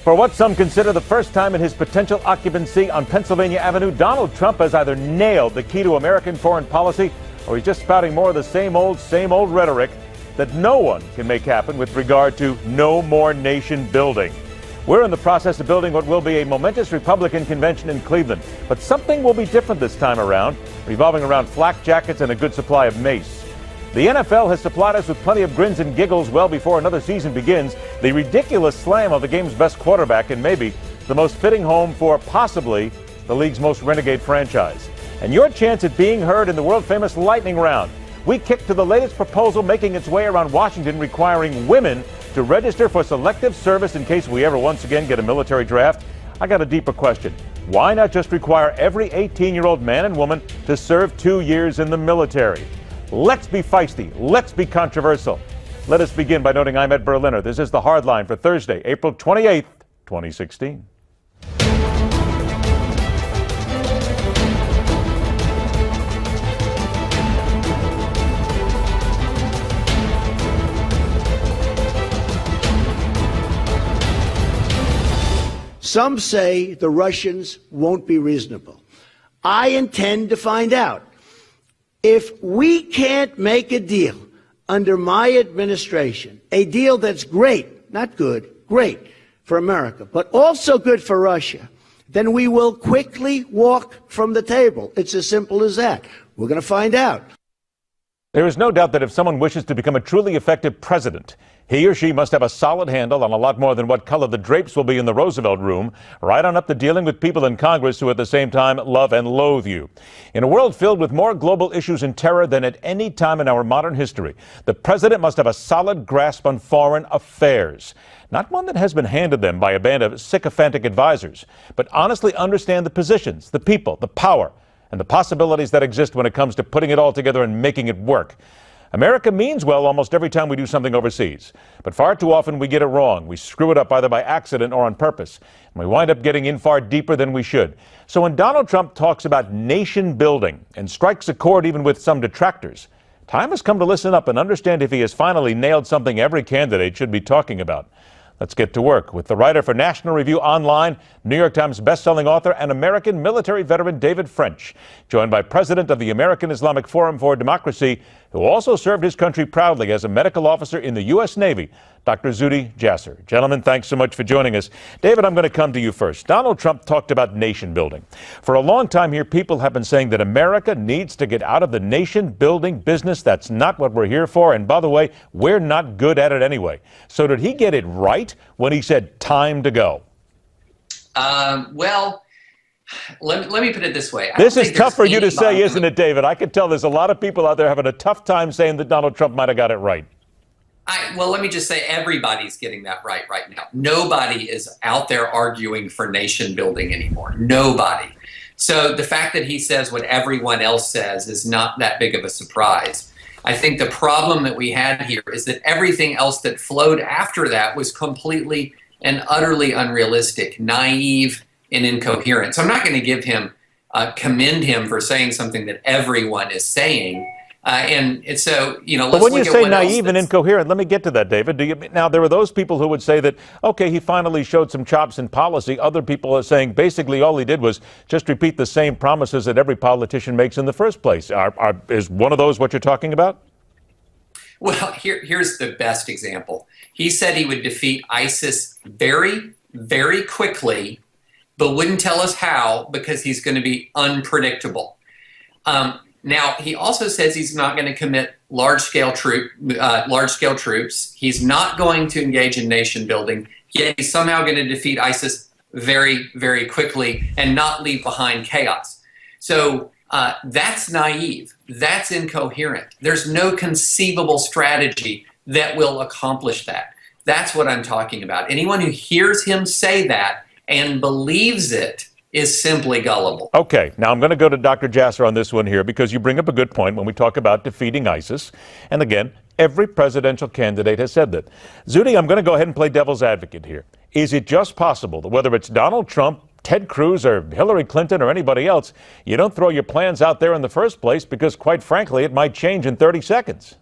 For what some consider the first time in his potential occupancy on Pennsylvania Avenue, Donald Trump has either nailed the key to American foreign policy or he's just spouting more of the same old rhetoric that no one can make happen with regard to no more nation building. We're in the process of building what will be a momentous Republican convention in Cleveland, but something will be different this time around, revolving around flak jackets and a good supply of mace. The NFL has supplied us with plenty of grins and giggles well before another season begins. The ridiculous slam of the game's best quarterback and maybe the most fitting home for possibly the league's most renegade franchise. And your chance at being heard in the world-famous lightning round. We kick to the latest proposal making its way around Washington requiring women to register for selective service in case we ever once again get a military draft. I got a deeper question. Why not just require every 18-year-old man and woman to serve 2 years in the military? Let's be feisty. Let's be controversial. Let us begin by noting I'm Ed Berliner. This is The Hardline for Thursday, April 28th, 2016. Some say the Russians won't be reasonable. I intend to find out. If we can't make a deal under my administration, a deal that's great, not good, great for America, but also good for Russia, then we will quickly walk from the table. It's as simple as that. We're going to find out. There is no doubt that if someone wishes to become a truly effective president, he or she must have a solid handle on a lot more than what color the drapes will be in the Roosevelt room, right on up to dealing with people in Congress who at the same time love and loathe you. In a world filled with more global issues and terror than at any time in our modern history, the president must have a solid grasp on foreign affairs. Not one that has been handed them by a band of sycophantic advisors, but honestly understand the positions, the people, the power, and the possibilities that exist when it comes to putting it all together and making it work. America means well almost every time we do something overseas, but far too often we get it wrong. We screw it up either by accident or on purpose, and we wind up getting in far deeper than we should. So when Donald Trump talks about nation building and strikes a chord even with some detractors, time has come to listen up and understand if he has finally nailed something every candidate should be talking about. Let's get to work with the writer for National Review Online, New York Times bestselling author and American military veteran David French, joined by President of the American Islamic Forum for Democracy, who also served his country proudly as a medical officer in the U.S. Navy, Dr. Zuhdi Jasser. Gentlemen, thanks so much for joining us. David, I'm going to come to you first. Donald Trump talked about nation building. For a long time here, people have been saying that America needs to get out of the nation building business. That's not what we're here for. And by the way, we're not good at it anyway. So did he get it right when he said time to go? Let me put it this way. This is tough for you to say, isn't it, David? I can tell there's a lot of people out there having a tough time saying that Donald Trump might have got it right. Well, let me just say everybody's getting that right now. Nobody is out there arguing for nation building anymore. Nobody. So the fact that he says what everyone else says is not that big of a surprise. I think the problem that we had here is that everything else that flowed after that was completely and utterly unrealistic, naive, and incoherent. So I'm not going to commend him for saying something that everyone is saying. And so, but when you say naive and incoherent, let me get to that, David. Now, there are those people who would say that, okay, he finally showed some chops in policy. Other people are saying basically all he did was just repeat the same promises that every politician makes in the first place. Is one of those what you're talking about? Well, here's the best example. He said he would defeat ISIS very, very quickly, but wouldn't tell us how because he's going to be unpredictable. Now, he also says he's not going to commit large-scale troops. He's not going to engage in nation building. Yet he's somehow going to defeat ISIS very, very quickly and not leave behind chaos. So that's naive. That's incoherent. There's no conceivable strategy that will accomplish that. That's what I'm talking about. Anyone who hears him say that and believes it is simply gullible. Okay, now I'm going to go to Dr. Jasser on this one here because you bring up a good point when we talk about defeating ISIS. And again, every presidential candidate has said that. Zuhdi, I'm going to go ahead and play devil's advocate here. Is it just possible that whether it's Donald Trump, Ted Cruz, or Hillary Clinton, or anybody else, you don't throw your plans out there in the first place because, quite frankly, it might change in 30 seconds?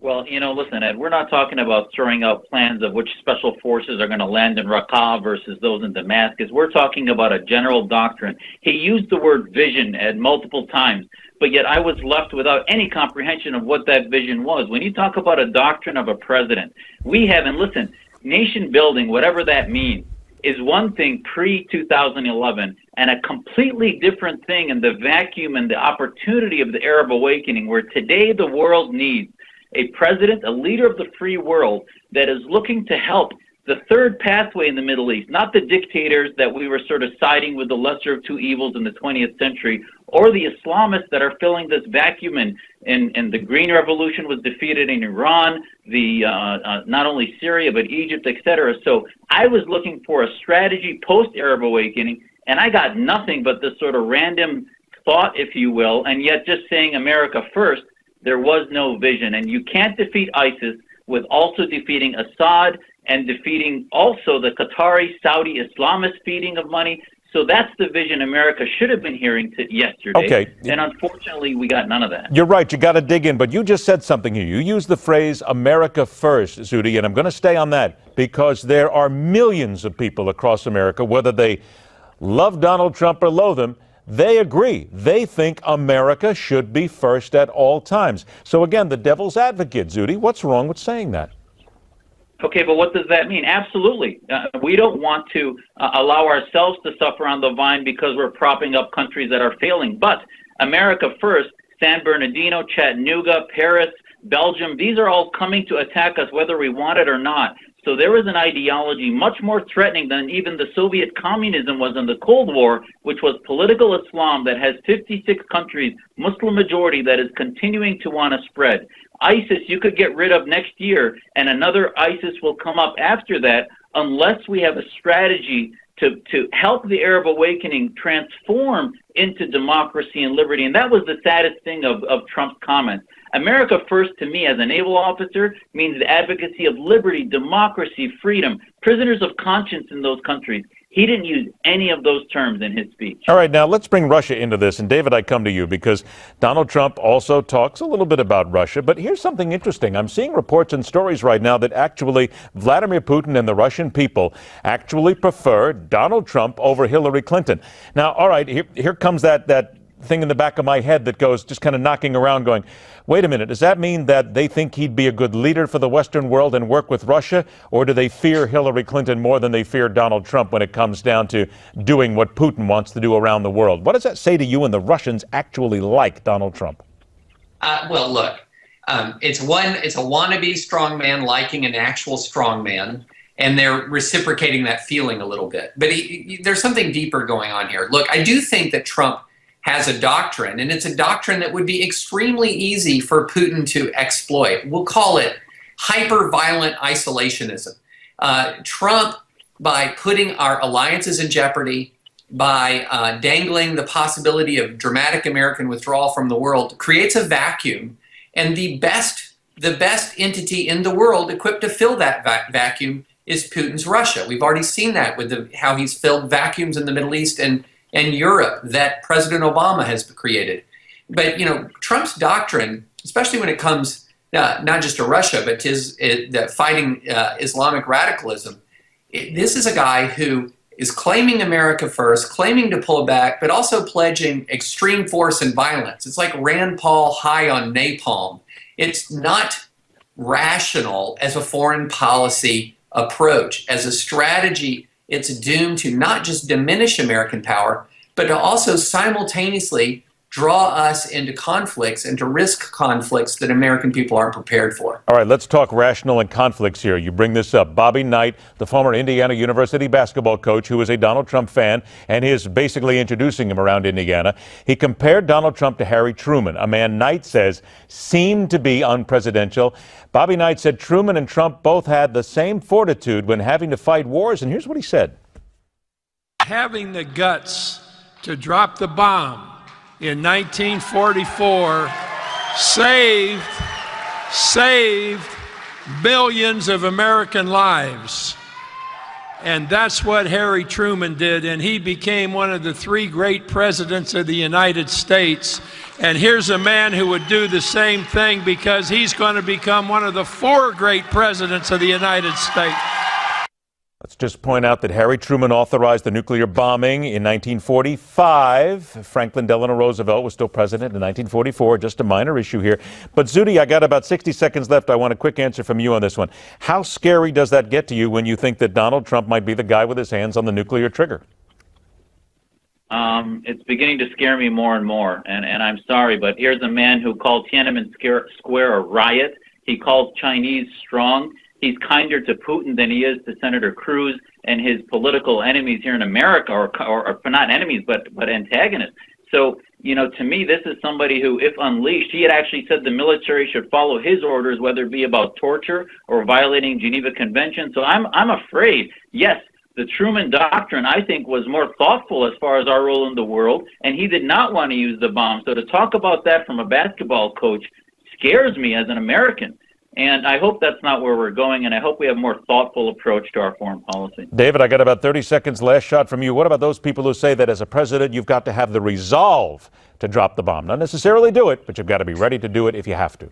Well, listen, Ed, we're not talking about throwing out plans of which special forces are going to land in Raqqa versus those in Damascus. We're talking about a general doctrine. He used the word vision, Ed, multiple times, but yet I was left without any comprehension of what that vision was. When you talk about a doctrine of a president, we have, and listen, nation building, whatever that means, is one thing pre-2011 and a completely different thing in the vacuum and the opportunity of the Arab awakening, where today the world needs a president, a leader of the free world that is looking to help the third pathway in the Middle East, not the dictators that we were sort of siding with the lesser of two evils in the 20th century, or the Islamists that are filling this vacuum. And the Green Revolution was defeated in Iran, not only Syria, but Egypt, etc. So I was looking for a strategy post-Arab awakening, and I got nothing but this sort of random thought, if you will, and yet just saying America first. There was no vision, and you can't defeat ISIS with also defeating Assad and defeating also the Qatari, Saudi Islamist feeding of money. So that's the vision America should have been hearing yesterday. Okay. And unfortunately, we got none of that. You're right. You got to dig in. But you just said something here. You used the phrase America first, Zuhdi, and I'm going to stay on that because there are millions of people across America, whether they love Donald Trump or loathe him, they agree. They think America should be first at all times. So again, the devil's advocate, Zuhdi, what's wrong with saying that? Okay, but what does that mean? Absolutely. We don't want to allow ourselves to suffer on the vine because we're propping up countries that are failing. But America first, San Bernardino, Chattanooga, Paris, Belgium, these are all coming to attack us whether we want it or not. So there is an ideology much more threatening than even the Soviet communism was in the Cold War, which was political Islam that has 56 countries, Muslim majority, that is continuing to want to spread. ISIS you could get rid of next year, and another ISIS will come up after that unless we have a strategy to help the Arab awakening transform into democracy and liberty. And that was the saddest thing of Trump's comments. America first, to me, as a naval officer, means the advocacy of liberty, democracy, freedom, prisoners of conscience in those countries. He didn't use any of those terms in his speech. All right, now let's bring Russia into this. And David, I come to you because Donald Trump also talks a little bit about Russia. But here's something interesting. I'm seeing reports and stories right now that actually Vladimir Putin and the Russian people actually prefer Donald Trump over Hillary Clinton. Now, all right, here comes that thing in the back of my head that goes just kind of knocking around going, wait a minute, does that mean that they think he'd be a good leader for the Western world and work with Russia? Or do they fear Hillary Clinton more than they fear Donald Trump when it comes down to doing what Putin wants to do around the world? What does that say to you when the Russians actually like Donald Trump? Well, look, it's a wannabe strongman liking an actual strongman, and they're reciprocating that feeling a little bit. But there's something deeper going on here. Look, I do think that Trump has a doctrine, and it's a doctrine that would be extremely easy for Putin to exploit. We'll call it hyper-violent isolationism. Trump, by putting our alliances in jeopardy, by dangling the possibility of dramatic American withdrawal from the world, creates a vacuum, and the best entity in the world equipped to fill that vacuum is Putin's Russia. We've already seen that with how he's filled vacuums in the Middle East and Europe that President Obama has created. But, Trump's doctrine, especially when it comes not just to Russia, but to fighting Islamic radicalism, this is a guy who is claiming America first, claiming to pull back, but also pledging extreme force and violence. It's like Rand Paul high on napalm. It's not rational as a foreign policy approach. As a strategy, it's doomed to not just diminish American power, but to also simultaneously draw us into conflicts and to risk conflicts that American people aren't prepared for. All right, let's talk rational and conflicts here. You bring this up. Bobby Knight, the former Indiana University basketball coach who is a Donald Trump fan and is basically introducing him around Indiana. He compared Donald Trump to Harry Truman, a man Knight says seemed to be unpresidential. Bobby Knight said Truman and Trump both had the same fortitude when having to fight wars, and here's what he said. Having the guts to drop the bomb in 1944 saved billions of American lives. And that's what Harry Truman did, and he became one of the 3 great presidents of the United States. And here's a man who would do the same thing, because he's going to become one of the 4 great presidents of the United States. Let's just point out that Harry Truman authorized the nuclear bombing in 1945. Franklin Delano Roosevelt was still president in 1944. Just a minor issue here. But Zuhdi, I got about 60 seconds left. I want a quick answer from you on this one. How scary does that get to you when you think that Donald Trump might be the guy with his hands on the nuclear trigger? It's beginning to scare me more and more. And I'm sorry, but here's a man who called Tiananmen Square a riot. He called Chinese strong. He's kinder to Putin than he is to Senator Cruz and his political enemies here in America, or not enemies, but antagonists. So, you know, to me, this is somebody who, if unleashed, he had actually said the military should follow his orders, whether it be about torture or violating Geneva Convention. So I'm afraid, yes, the Truman Doctrine, I think, was more thoughtful as far as our role in the world, and he did not want to use the bomb. So to talk about that from a basketball coach scares me as an American. And I hope that's not where we're going, and I hope we have a more thoughtful approach to our foreign policy. David, I got about 30 seconds. Last shot from you. What about those people who say that as a president, you've got to have the resolve to drop the bomb? Not necessarily do it, but you've got to be ready to do it if you have to.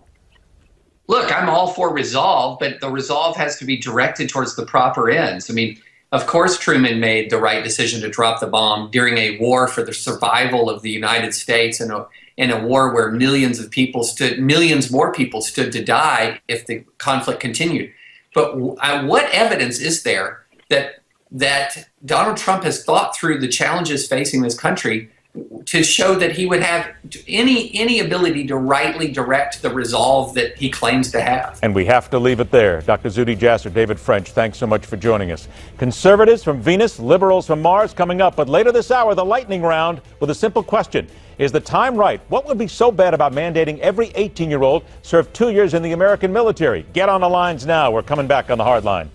Look, I'm all for resolve, but the resolve has to be directed towards the proper ends. I mean, of course, Truman made the right decision to drop the bomb during a war for the survival of the United States, and in a war where millions more people stood to die if the conflict continued. But what evidence is there that Donald Trump has thought through the challenges facing this country to show that he would have any ability to rightly direct the resolve that he claims to have? And we have to leave it there. Dr. Zuhdi Jasser, David French, thanks so much for joining us. Conservatives from Venus, liberals from Mars coming up. But later this hour, the lightning round with a simple question. Is the time right? What would be so bad about mandating every 18-year-old serve 2 years in the American military? Get on the lines now. We're coming back on The Hard Line.